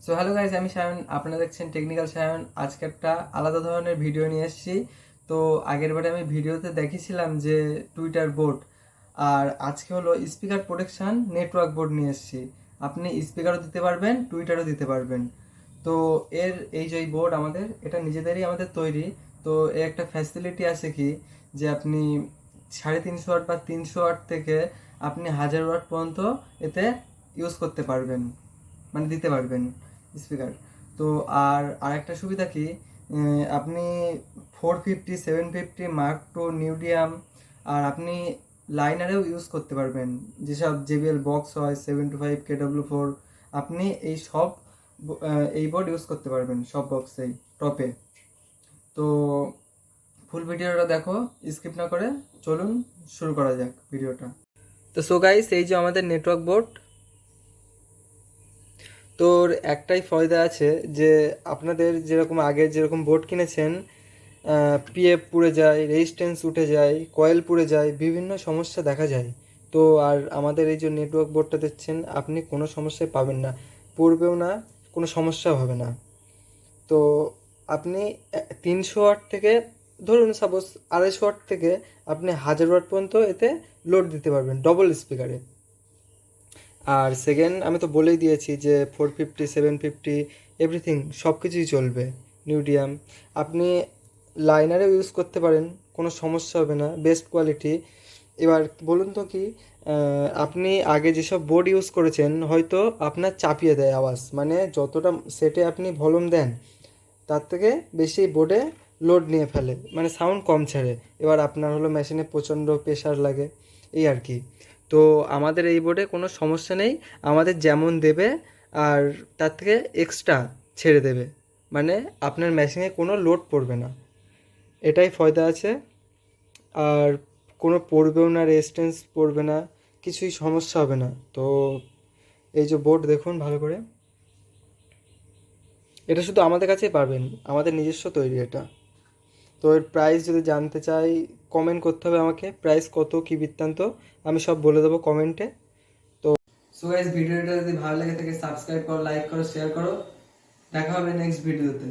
So hello guys, আমি সায়ন, আপনারা দেখছেন টেকনিক্যাল সায়ন। আজকে একটা আলাদা ধরনের ভিডিও নিয়ে এসেছি। তো আগের বারে আমি ভিডিওতে দেখিয়েছিলাম যে টুইটার বোর্ড, আর আজকে হলো স্পিকার প্রোটেকশন নেটওয়ার্ক বোর্ড নিয়ে এসেছি। আপনি স্পিকারও দিতে পারবেন, টুইটারও দিতে পারবেন। তো এই যে বোর্ড আমাদের, এটা নিজেদেরই আমাদের তৈরি। তো এর একটা ফ্যাসিলিটি আছে কি, যে আপনি 350 ওয়াট বা 300 ওয়াট থেকে আপনি 1000 ওয়াট পর্যন্ত এতে ইউজ করতে পারবেন, মানে দিতে পারবেন স্পিকার। তো আরেকটা সুবিধা কি, আপনি 450, 750, Mark II, নিউডিয়াম, আর আপনি লাইনারেও ইউজ করতে পারবেন। যেসব JBL বক্স হয় 725 KW4, আপনি এই বোর্ড ইউজ করতে পারবেন সব বক্সেই, টপে। তো ফুল ভিডিওটা দেখো, স্কিপ না করে। চলুন শুরু করা যাক ভিডিওটা। তো সো গাইস, এই যে আমাদের নেটওয়ার্ক বোর্ড। তোর একটাই ফায়দা আছে যে আপনাদের যেরকম আগে যেরকম বোর্ড কিনেছেন, পিএফ পুড়ে যায়, রেজিস্ট্যান্স উঠে যায়, কয়েল পুড়ে যায়, বিভিন্ন সমস্যা দেখা যায়। তো আর আমাদের এই যে নেটওয়ার্ক বোর্ডটা দেখছেন, আপনি কোনো সমস্যায় পাবেন না, পড়বেও না, কোনো সমস্যাও হবে না। তো আপনি 300 ওয়াট থেকে, ধরুন সাপোজ 250 ওয়াট থেকে আপনি 1000 ওয়াট পর্যন্ত এতে লোড দিতে পারবেন ডবল স্পিকারে। আর সেকেন্ড, আমি তো বলেই দিয়েছি যে 450, 750 এভরিথিং সব কিছুই চলবে, নিউডিয়াম। আপনি লাইনারেও ইউজ করতে পারেন, কোনো সমস্যা হবে না, বেস্ট কোয়ালিটি। এবার বলুন তো কি, আপনি আগে যেসব বোর্ড ইউজ করেছেন হয়তো আপনার চাপিয়ে দেয় আওয়াজ, মানে যতটা সেটে আপনি ভলিউম দেন তার থেকে বেশি বোর্ডে লোড নিয়ে ফেলে, মানে সাউন্ড কম ছাড়ে। এবার আপনার হলো মেশিনে প্রচণ্ড প্রেশার লাগে, এই আর কি। তো আমাদের এই বোর্ডে কোনো সমস্যা নেই, আমাদের যেমন দেবে আর তার থেকে এক্সট্রা ছেড়ে দেবে, মানে আপনার মেশিনে কোনো লোড পড়বে না, এটাই ফায়দা আছে। আর কোনো পড়বেও না, রেজিস্ট্যান্স পড়বে না, কিছুই সমস্যা হবে না। তো এই যে বোর্ড দেখুন ভালো করে, এটা শুধু আমাদের কাছেই পারবেন, আমাদের নিজস্ব তৈরি এটা। তো এর প্রাইস যদি জানতে চাই, কমেন্ট করতে হবে আমাকে, প্রাইস কত কী বৃত্তান্ত আমি সব বলে দেবো কমেন্টে। তো সো গাইস, ভিডিওটা যদি ভালো লেগে থাকে সাবস্ক্রাইব করো, লাইক করো, শেয়ার করো। দেখা হবে নেক্সট ভিডিওতে।